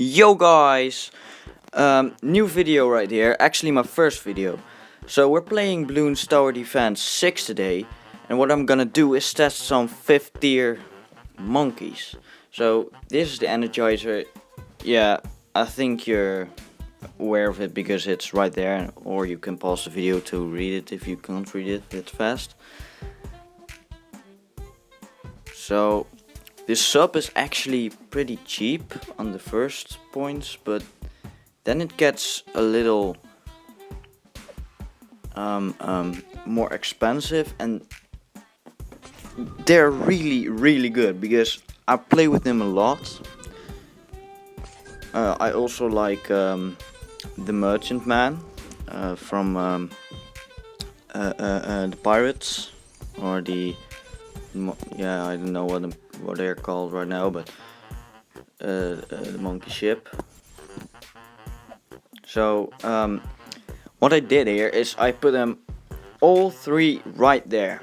Yo guys, new video right here, actually my first video. So we're playing Bloons Tower Defense 6 today, and what I'm gonna do is test some 5th tier monkeys. So this is the Energizer. Yeah, I think you're aware of it because it's right there, or you can pause the video to read it if you can't read it that fast. So this sub is actually pretty cheap on the first points, but then it gets a little more expensive, and they're really good because I play with them a lot. I also like the Merchant Man from the Pirates, or the I don't know what they're called right now, but the monkey ship. So what I did here is I put them all three right there,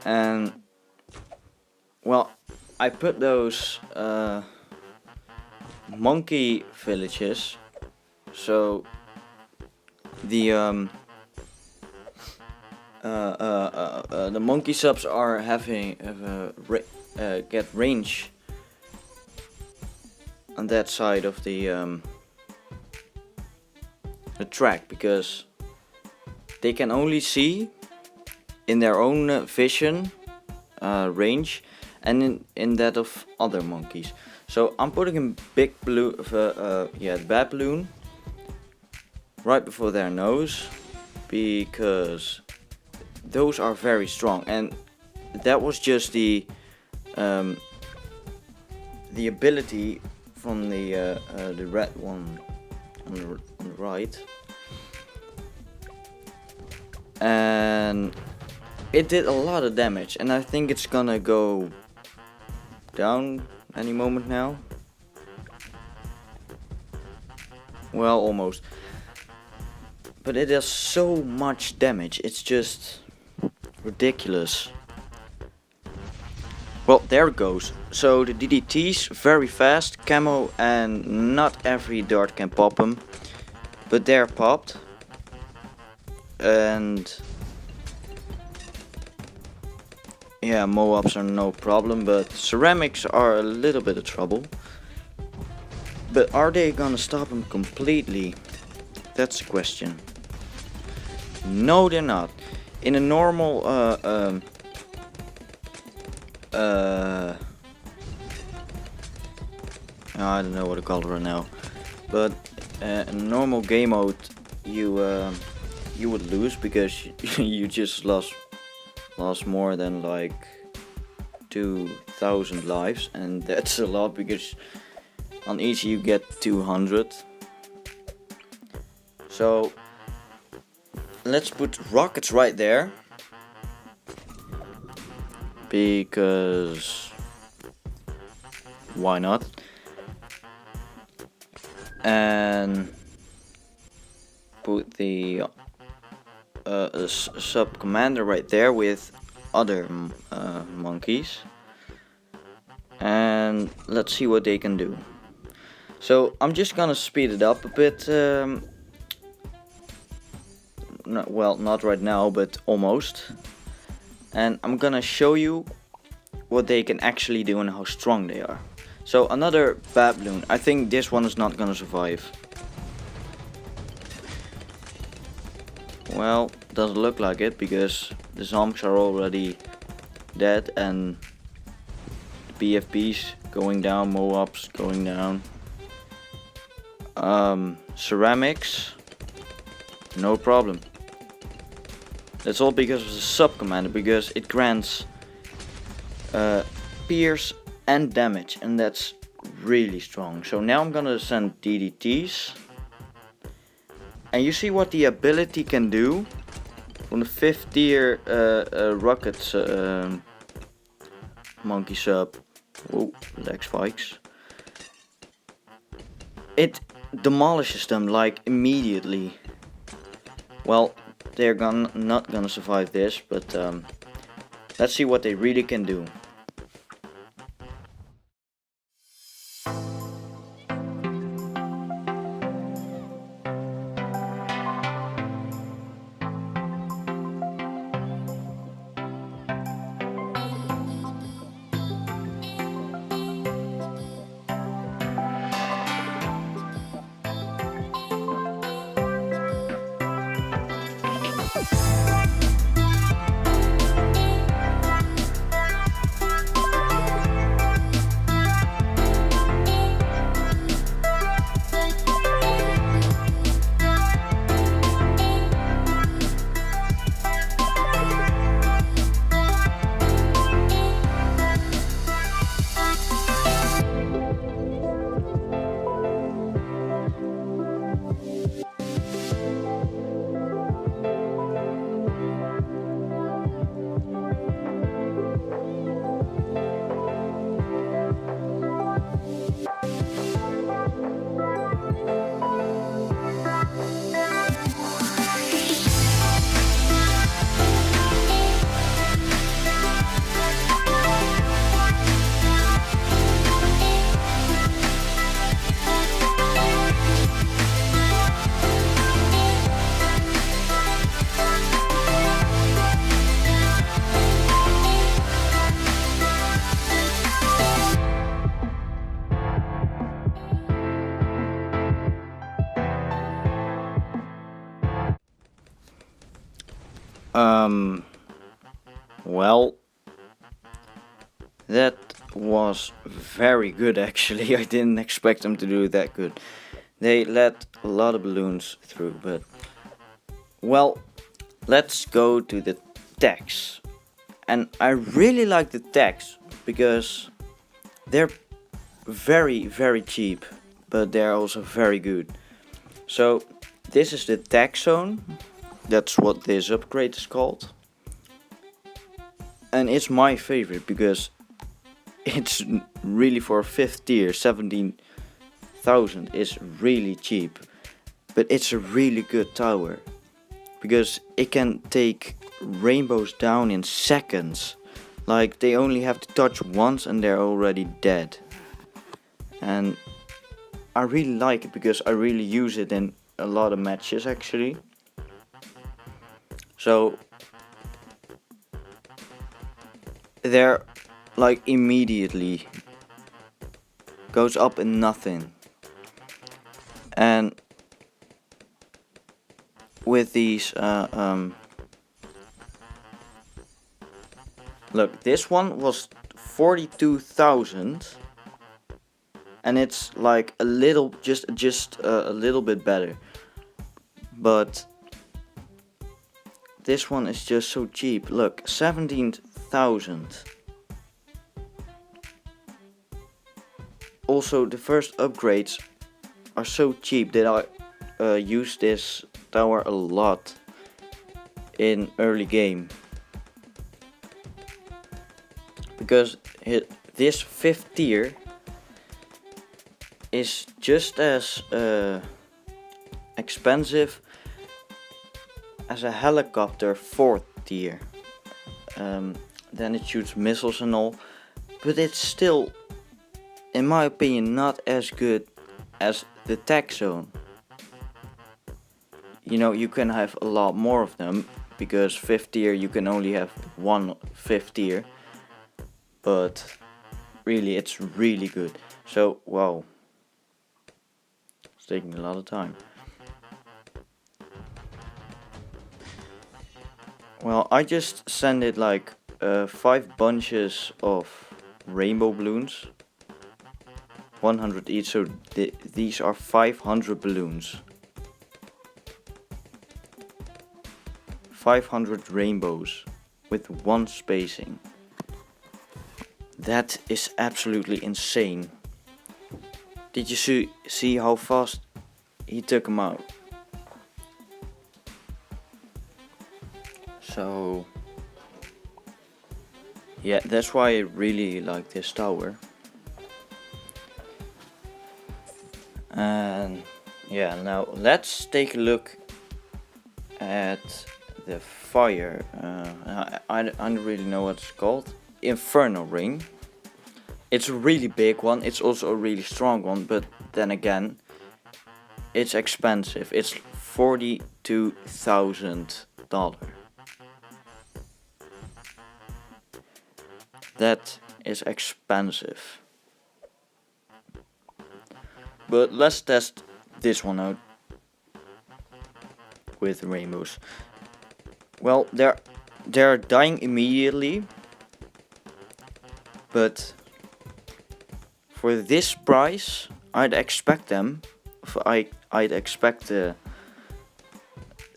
and well, I put those monkey villages, so the monkey subs are get range on that side of the track, because they can only see in their own vision range and in that of other monkeys. So I'm putting a big blue, bad balloon right before their nose, because those are very strong, and that was just the ability from the red one on the right, and it did a lot of damage, and I think it's gonna go down any moment now. Well, almost, but it does so much damage, it's just ridiculous. Well, there it goes. So the DDTs, very fast, camo, and not every dart can pop them, but they're popped. And yeah, Moabs are no problem, but ceramics are a little bit of trouble. But are they gonna stop them completely? That's the question. No, they're not. In a normal I don't know what to call it right now, but in normal game mode you would lose, because you just lost more than like 2,000 lives, and that's a lot, because on each you get 200. So let's put rockets right there, because why not? And put the sub commander right there with other monkeys, and let's see what they can do. So I'm just gonna speed it up a bit. Well, not right now, but almost. And I'm gonna show you what they can actually do and how strong they are. So another bad balloon. I think this one is not gonna survive. Well, doesn't look like it, because the zombies are already dead, and the BFBs going down, Moabs going down. Ceramics, no problem. That's all because of the sub commander, because it grants pierce and damage, and that's really strong. So now I'm gonna send DDTs, and you see what the ability can do from the 5th tier rockets monkey sub. Whoa, leg spikes. It demolishes them like immediately. Well, they're not gonna survive this, but let's see what they really can do. Well, that was very good actually. I didn't expect them to do that good. They let a lot of balloons through, but well, let's go to the tacks. And I really like the tacks because they're very cheap, but they're also very good. So this is the tack zone. That's what this upgrade is called. And it's my favorite because it's really, for 5th tier, 17,000 is really cheap. But it's a really good tower because it can take rainbows down in seconds. Like, they only have to touch once and they're already dead. And I really like it because I really use it in a lot of matches actually. So they're like immediately goes up in nothing. And with these look, this one was 42,000 and it's like a little, just a little bit better, but this one is just so cheap. Look, 17,000. Also, the first upgrades are so cheap that I use this tower a lot in early game, because this 5th tier is just as expensive as a helicopter 4th tier. Then it shoots missiles and all, but it's still, in my opinion, not as good as the tack zone. You know, you can have a lot more of them because 5th tier you can only have one 5th tier, but really it's really good. So wow, it's taking a lot of time. Well, I just sent it like 5 bunches of rainbow balloons, 100 each, so these are 500 balloons. 500 rainbows with 1 spacing. That is absolutely insane. Did you see how fast he took them out? So yeah, that's why I really like this tower. And yeah, now let's take a look at the fire. I don't really know what it's called. Inferno ring. It's a really big one. It's also a really strong one, but then again, it's expensive. It's $42,000. That is expensive. But let's test this one out with rainbows. Well, they're dying immediately, but for this price, I'd expect them. I'd expect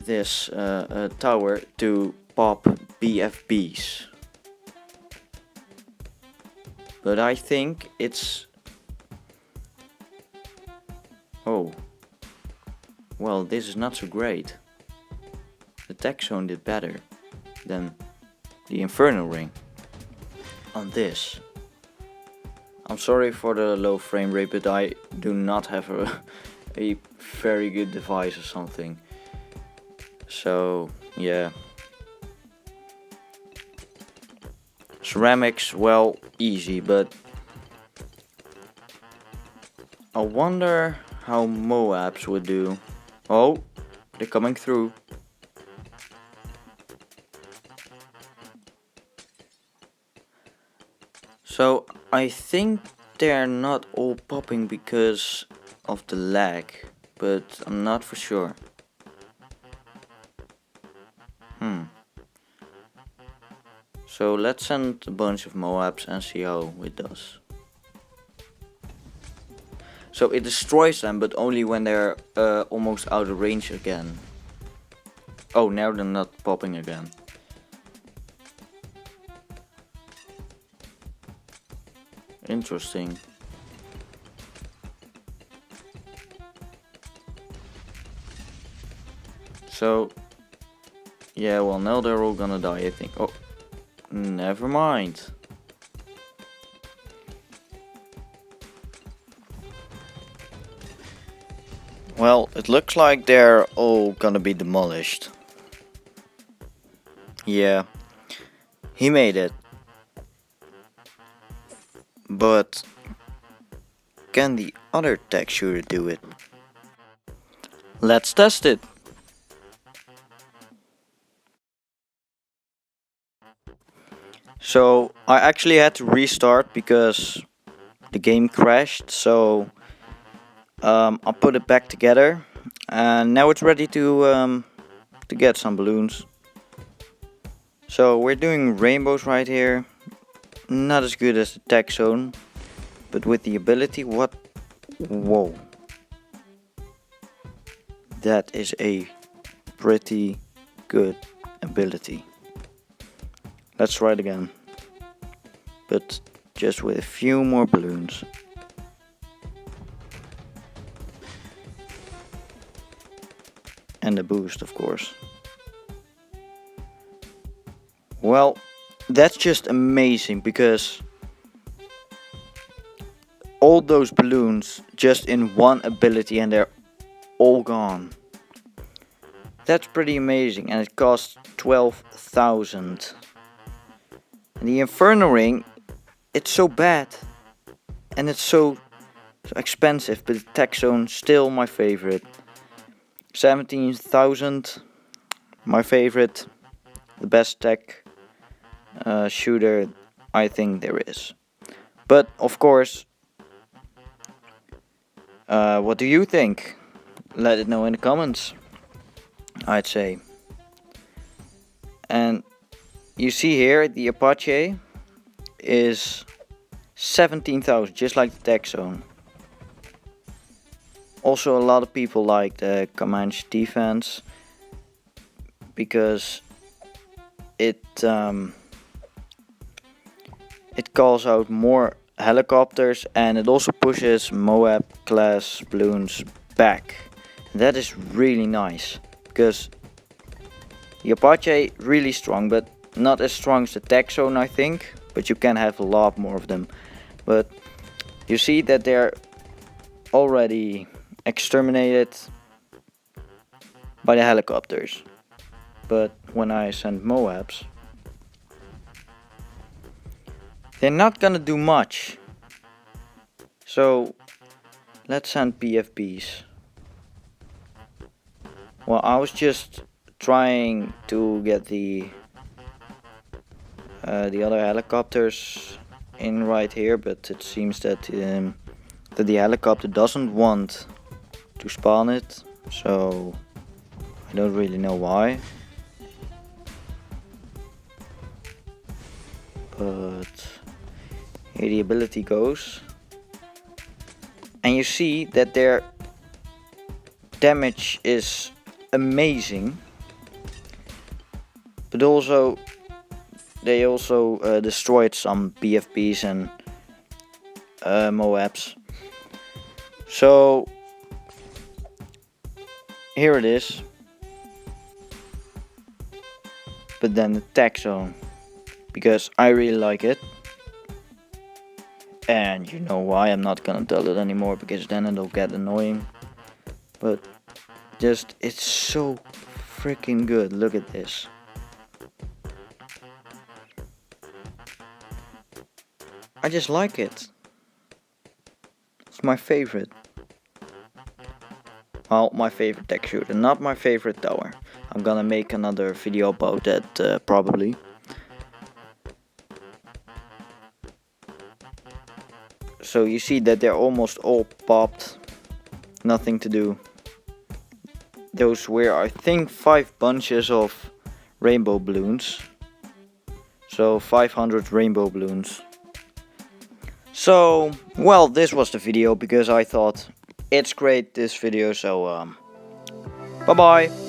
this tower to pop BFBs. But I think it's... Oh. Well, this is not so great. The tack zone did better than the Inferno ring on this. I'm sorry for the low frame rate, but I do not have a very good device or something. So, yeah. Ceramics, well, easy, but I wonder how Moabs would do. Oh, they're coming through. So I think they're not all popping because of the lag, but I'm not for sure. So let's send a bunch of Moabs and see how it does. So it destroys them, but only when they're almost out of range again. Oh, now they're not popping again. Interesting. So, yeah, well, now they're all gonna die, I think. Oh, never mind. Well, it looks like they're all gonna be demolished. Yeah, he made it. But can the other tack shooter do it? Let's test it. So I actually had to restart because the game crashed. So I put it back together, and now it's ready to get some balloons. So we're doing rainbows right here. Not as good as the tack zone, but with the ability, what? Whoa. That is a pretty good ability. Let's try it again, but just with a few more balloons. And a boost, of course. Well, that's just amazing, because all those balloons just in one ability and they're all gone. That's pretty amazing, and it costs 12,000. And the Inferno Ring, it's so bad and it's so expensive, but the tack zone still my favorite. 17,000, my favorite, the best tack shooter I think there is. But of course, what do you think? Let it know in the comments, I'd say. And you see here, the Apache is 17,000, just like the tack zone. Also, a lot of people like the Comanche defense because it calls out more helicopters, and it also pushes Moab class balloons back. That is really nice, because the Apache really strong, but not as strong as the tack zone, I think, but you can have a lot more of them. But you see that they're already exterminated by the helicopters. But when I send Moabs, they're not gonna do much. So let's send PFBs. Well, I was just trying to get the other helicopters in right here, but it seems that the helicopter doesn't want to spawn it, so I don't really know why. But here the ability goes, and you see that their damage is amazing, but also they also destroyed some PFPs and Moabs. So here it is. But then the tack zone, because I really like it. And you know why, I'm not gonna tell it anymore, because then it'll get annoying. But just, it's so freaking good. Look at this. I just like it. It's my favorite. Well, my favorite tack shooter, not my favorite tower. I'm gonna make another video about that probably. So you see that they're almost all popped. Nothing to do. Those were, I think, 5 bunches of rainbow balloons. So 500 rainbow balloons. So, well, this was the video because I thought it's great, this video, so bye bye.